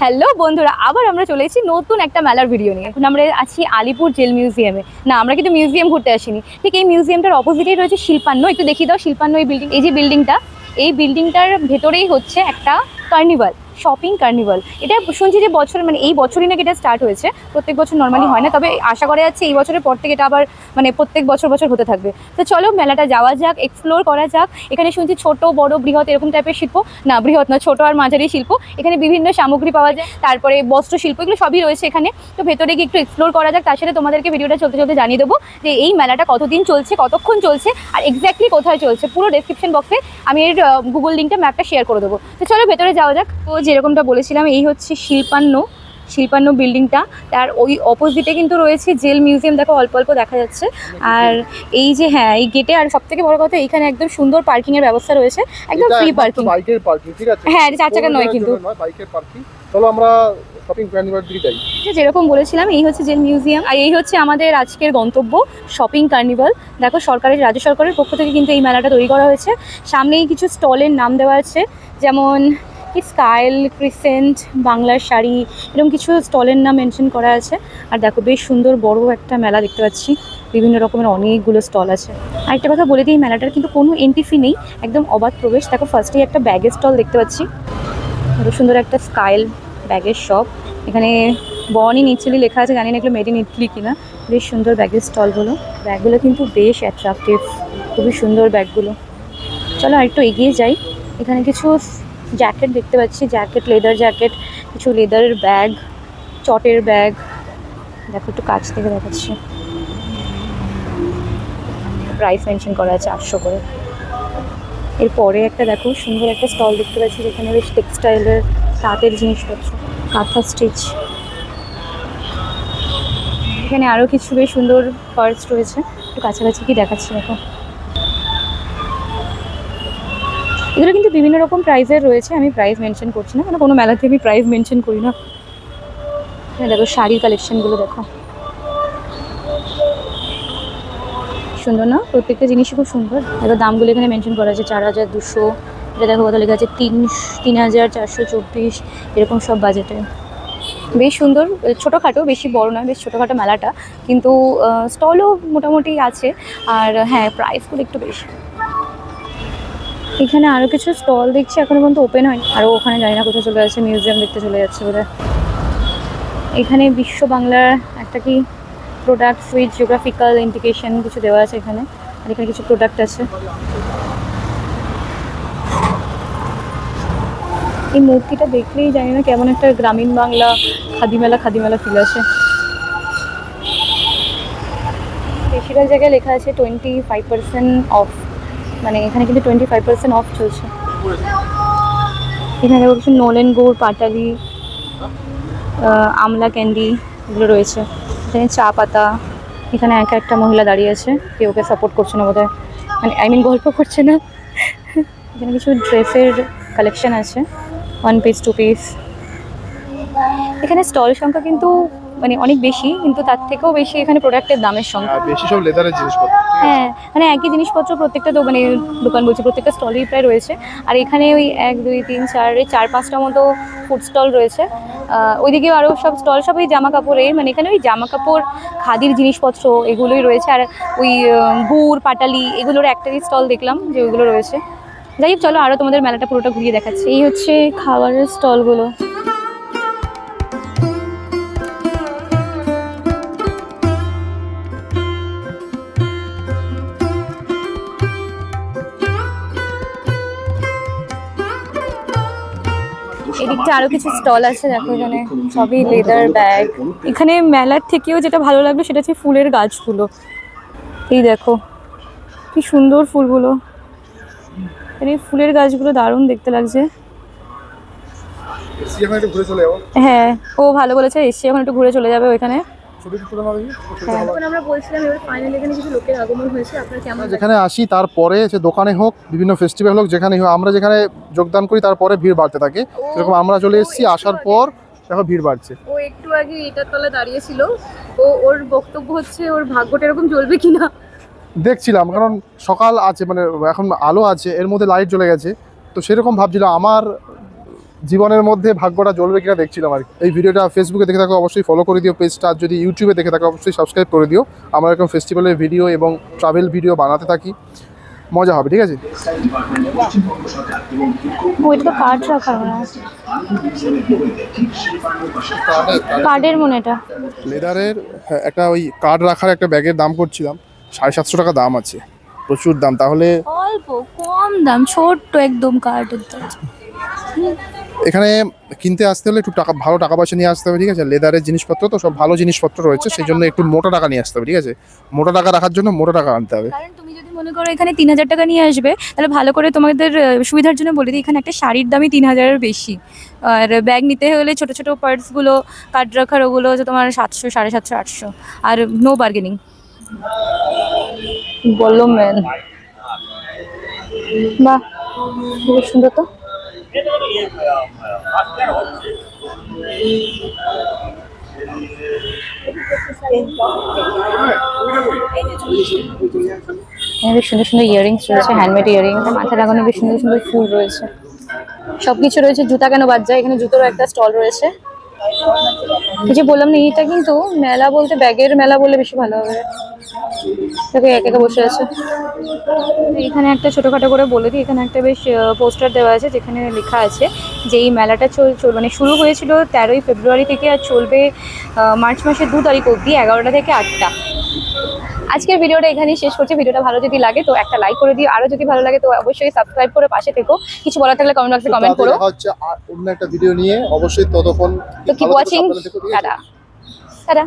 Hello বন্ধুরা, আবার আমরা চলে এসেছি নতুন একটা মেলার ভিডিও নিয়ে। এখন আমরা আছি আলিপুর জেল মিউজিয়ামে। না, আমরা কিন্তু মিউজিয়াম ঘুরতে আসিনি, ঠিক এই মিউজিয়ামটার অপোজিটেই রয়েছে শিল্পান্ন। একটু দেখিয়ে দাও শিল্পান্ন এই বিল্ডিং। এই যে বিল্ডিংটা, এই বিল্ডিংটার ভেতরেই হচ্ছে একটা কার্নিভাল, শপিং কার্নিভাল। এটা শুনছি যে বছর মানে এই বছরই নাকি এটা স্টার্ট হয়েছে, প্রত্যেক বছর নর্মালি হয় না, তবে আশা করা যাচ্ছে এই বছরের পর থেকে এটা আবার মানে প্রত্যেক বছর বছর হতে থাকবে। তো চলো মেলাটা যাওয়া যাক, এক্সপ্লোর করা যাক। এখানে শুনছি ছোট বড় বৃহৎ এরকম টাইপের শিল্প, না বৃহৎ না, ছোট আর মাঝারি শিল্প। এখানে বিভিন্ন সামগ্রী পাওয়া যায়, তারপরে বস্ত্র শিল্প, এগুলো সবই রয়েছে এখানে। তো ভেতরে গিয়ে একটু এক্সপ্লোর করা যাক, তার সাথে তোমাদেরকে ভিডিওটা চলতে চলতে জানিয়ে দেবো যে এই মেলাটা কতদিন চলছে, কতক্ষণ চলছে, আর এক্স্যাক্টলি কোথায় চলছে। পুরো ডেসক্রিপশন বক্সে আমি এর গুগল লিঙ্কটা ম্যাপটা শেয়ার করে দেবো। তো চলো ভেতরে যাওয়া যাক। তো যেরকমটা বলেছিলাম, এই হচ্ছে শিল্পান্ন বিল্ডিংটা, তার ওই অপোজিটে কিন্তু রয়েছে জেল মিউজিয়াম। দেখো অল্প অল্প দেখা যাচ্ছে। আর এই যে হ্যাঁ, এই গেটে আর সব থেকে বড় কথা, এইখানে একদম সুন্দর পার্কিং এর ব্যবস্থা রয়েছে, একদম ফ্রি পার্কিং। বাইকের পার্কিং, ঠিক আছে? হ্যাঁ, 4 চাকা নয় কিন্তু বাইকের পার্কিং। চলো আমরা শপিং কার্নিভাল দিকে যাই। যেরকম বলেছিলাম, এই হচ্ছে জেল মিউজিয়াম, আর এই হচ্ছে আমাদের আজকের গন্তব্য শপিং কার্নিভাল। দেখো রাজ্য সরকারের পক্ষ থেকে কিন্তু এই মেলাটা তৈরি করা হয়েছে। সামনেই কিছু স্টলের নাম দেওয়া আছে, যেমন স্কাইল, ক্রিসেন্ট, বাংলার শাড়ি, এরকম কিছু স্টলের নাম মেনশন করা আছে। আর দেখো বেশ সুন্দর বড় একটা মেলা দেখতে পাচ্ছি, বিভিন্ন রকমের অনেকগুলো স্টল আছে। আর একটা কথা বলে দিই, মেলাটার কিন্তু কোনো এন্ট্রি ফি নেই, একদম অবাধ প্রবেশ। দেখো ফার্স্টেই একটা ব্যাগের স্টল দেখতে পাচ্ছি, খুব সুন্দর একটা স্কাইল ব্যাগের শপ। এখানে বর্ন ইন ইটালি লেখা আছে, জানি না এগুলো মেড ইন ইটালি কিনা। বেশ সুন্দর ব্যাগের স্টলগুলো, ব্যাগগুলো কিন্তু বেশ অ্যাট্রাকটিভ, খুবই সুন্দর ব্যাগগুলো। চলো আর একটু এগিয়ে যাই। এখানে কিছু জ্যাকেট দেখতে পাচ্ছি, জ্যাকেট, লেদার জ্যাকেট, কিছু লেদারের ব্যাগ, চটের ব্যাগ। দেখো একটু কাছ থেকে দেখাচ্ছি, প্রাইস মেনশন করা আছে 800 করে। এরপরে একটা দেখো সুন্দর একটা স্টল দেখতে পাচ্ছি, যেখানে বেশ টেক্সটাইলের তাঁতের জিনিসপত্র, কাঁথা স্টিচ। এখানে আরও কিছু বেশ সুন্দর পার্স রয়েছে, একটু কাছাকাছি কি দেখাচ্ছি দেখো। এগুলো কিন্তু বিভিন্ন রকম প্রাইসের রয়েছে, আমি প্রাইস মেনশন করছি না, কারণ কোনো মেলাতে আমি প্রাইস মেনশন করি না। হ্যাঁ দেখো শাড়ির কালেকশনগুলো দেখো, সুন্দর না? প্রত্যেকটা জিনিসই খুব সুন্দর। দেখো দামগুলো এখানে মেনশন করা আছে, 4200, এটা দেখো কত লেখা আছে, 3424, এরকম সব বাজেটে। বেশ সুন্দর, ছোটোখাটো, বেশি বড় নয়, বেশ ছোটোখাটো মেলাটা, কিন্তু স্টলও মোটামুটি আছে। আর হ্যাঁ, প্রাইসগুলো একটু বেশি। এখানে আরও কিছু স্টল দেখছি, এখনো পর্যন্ত ওপেন হয়নি। আরও ওখানে জানি না কোথায় চলে যাচ্ছে, মিউজিয়াম দেখতে চলে যাচ্ছে বোধহয়। এখানে বিশ্ব বাংলার একটা কি প্রোডাক্ট, সুইট, জিওগ্রাফিক্যাল ইন্ডিকেশন কিছু দেওয়া আছে এখানে। আর এখানে কিছু প্রোডাক্ট আছে। এই মূর্তিটা দেখলেই জানি না কেমন একটা গ্রামীণ বাংলা খাদিমেলা ফিল আসে। বেশিরভাগ জায়গায় লেখা আছে 25% অফ, মানে এখানে কিন্তু 25% অফ চলছে। এখানে কিছু নলেন গুড়, পাটালি, আমলা ক্যান্ডি, এগুলো রয়েছে। এখানে চা পাতা। এখানে একটা মহিলা দাঁড়িয়ে আছে, কেউ ওকে সাপোর্ট করছে না বোধহয়, মানে গল্প করছে না। এখানে কিছু ড্রেসের কালেকশন আছে, 1 পিস 2 পিস। এখানে স্টল সংখ্যা কিন্তু মানে অনেক বেশি, কিন্তু তার থেকেও বেশি এখানে প্রোডাক্টের দামের সংখ্যা, বেশি সব লেদারের জিনিসপত্র। হ্যাঁ মানে একই জিনিসপত্র প্রত্যেকটা মানে দোকান বলছে, প্রত্যেকটা স্টলেই প্রায় রয়েছে। আর এখানে ওই 1 2 3 4 4-5টা মতো ফুড স্টল রয়েছে। ওইদিকেও আরও সব স্টল, সব ওই জামা কাপড়ের, মানে এখানে ওই জামা কাপড়, খাদির জিনিসপত্র এগুলোই রয়েছে। আর ওই গুড়, পাটালি, এগুলোর একটাই স্টল দেখলাম যে ওইগুলো রয়েছে। যাই হোক, চলো আরও তোমাদের মেলাটা পুরোটা ঘুরিয়ে দেখাচ্ছি। এই হচ্ছে খাবারের স্টলগুলো। এদিকটা আরো কিছু স্টল আছে, দেখো এখানে সবই লেদার ব্যাগ। এখানে মেলার থেকেও যেটা ভালো লাগলো সেটা হচ্ছে ফুলের গাছগুলো। এই দেখো কি সুন্দর ফুলগুলো, এখানে ফুলের গাছগুলো দারুণ দেখতে লাগছে। হ্যাঁ, ও ভালো বলেছে, এসে এখন একটু ঘুরে চলে যাবে ওইখানে। আমরা বলছিলাম এবার ফাইনালি এখানে কিছু লোকের আগমন হয়েছে, আপনারা কেমন? যেখানে আসি তারপরে সে দোকানে হোক, বিভিন্ন ফেস্টিভ্যাল হোক, যেখানেই হোক, আমরা যেখানে যোগদান করি তারপরে ভিড় বাড়তে থাকে। সেরকম আমরা চলে এসেছি, আসার পর দেখো ভিড় বাড়ছে। ও একটু আগে এটার তলায় দাঁড়িয়েছিল, ওর বক্তব্য হচ্ছে ওর ভাগ্যটা এরকম জ্বলবে কিনা দেখছিলাম, কারণ সকাল আছে, মানে এখন আলো আছে, এর মধ্যে লাইট জ্বলে গেছে, তো সেরকম ভাবছিলাম আমার জীবনের মধ্যে ভাগ্যটা জ্বলবে কিনা দেখছিলাম আর কি। এই ভিডিওটা ফেসবুকে দেখে থাকো অবশ্যই ফলো করে দিও পেজটা, আর যদি ইউটিউবে দেখে থাকো অবশ্যই সাবস্ক্রাইব করে দিও। আমরা এরকম ফেস্টিভ্যালের ভিডিও এবং ট্রাভেল ভিডিও বানাতে থাকি, মজা হবে, ঠিক আছে? ওইটা তো কার্ড রাখা না, কার্ডের মনে এটা লেদারের একটা ওই কার্ড রাখার একটা ব্যাগের দাম করছিলাম 750 টাকা দাম আছে, প্রচুর দাম। তাহলে অল্প কম দাম, ছোট্ট একদম কার্ডের দাম। এখানে কিনতে আসতে হলে একটু টাকা, ভালো টাকা পয়সা নিয়ে আসতে হবে, ঠিক আছে? লেদারের জিনিসপত্র তো সব ভালো জিনিসপত্র রয়েছে, সেই জন্য একটু মোটা টাকা নিয়ে আসতে হবে, ঠিক আছে? মোটা টাকা রাখার জন্য মোটা টাকা আনতে হবে। কারণ তুমি যদি মনে করো এখানে 3000 টাকা নিয়ে আসবে, তাহলে ভালো করে তোমাদের সুবিধার জন্য বলে দিই, এখানে একটা শাড়ির দামই 3000-এর বেশি। আর ব্যাগ নিতে হলে ছোট ছোট পার্টসগুলো, কার্ড রাখার ওগুলো হচ্ছে তোমার 700, 750, 800, আর নো বার্গেনিং। বললো ম্যান, বাহ খুব সুন্দর তো। এখানে বেশ সুন্দর সুন্দর ইয়ারিংস রয়েছে, হ্যান্ডমেড ইয়ারিং, মাথা লাগানো বেশ সুন্দর সুন্দর ফুল রয়েছে, সবকিছু রয়েছে। জুতা কেন বাদ যায়, এখানে জুতোরও একটা স্টল রয়েছে। এই যে বললাম না, এটা কিন্তু মেলা বলতে ব্যাগের মেলা বললে বেশি ভালো হবে। দেখো একে একে বসে আছে। এখানে একটা ছোটখাটো করে বলে দিই, এখানে একটা বেশ পোস্টার দেওয়া আছে যেখানে লেখা আছে যে এই মেলাটা মানে শুরু হয়েছিল 13ই ফেব্রুয়ারি থেকে আর চলবে মার্চ মাসের 2 তারিখ অবধি, 11টা থেকে 8টা। আজকের ভিডিওটা এখানেই শেষ করছি। ভিডিওটা ভালো যদি লাগে তো একটা লাইক করে দিও, আরো যদি ভালো লাগে তো অবশ্যই সাবস্ক্রাইব করে পাশে থেকো। কিছু বলার থাকলে কমেন্ট বক্সে কমেন্ট করো। দেখা হচ্ছে অন্য একটা ভিডিও নিয়ে, অবশ্যই ততক্ষণ তো কিপ ওয়াচিং, টাটা টাটা।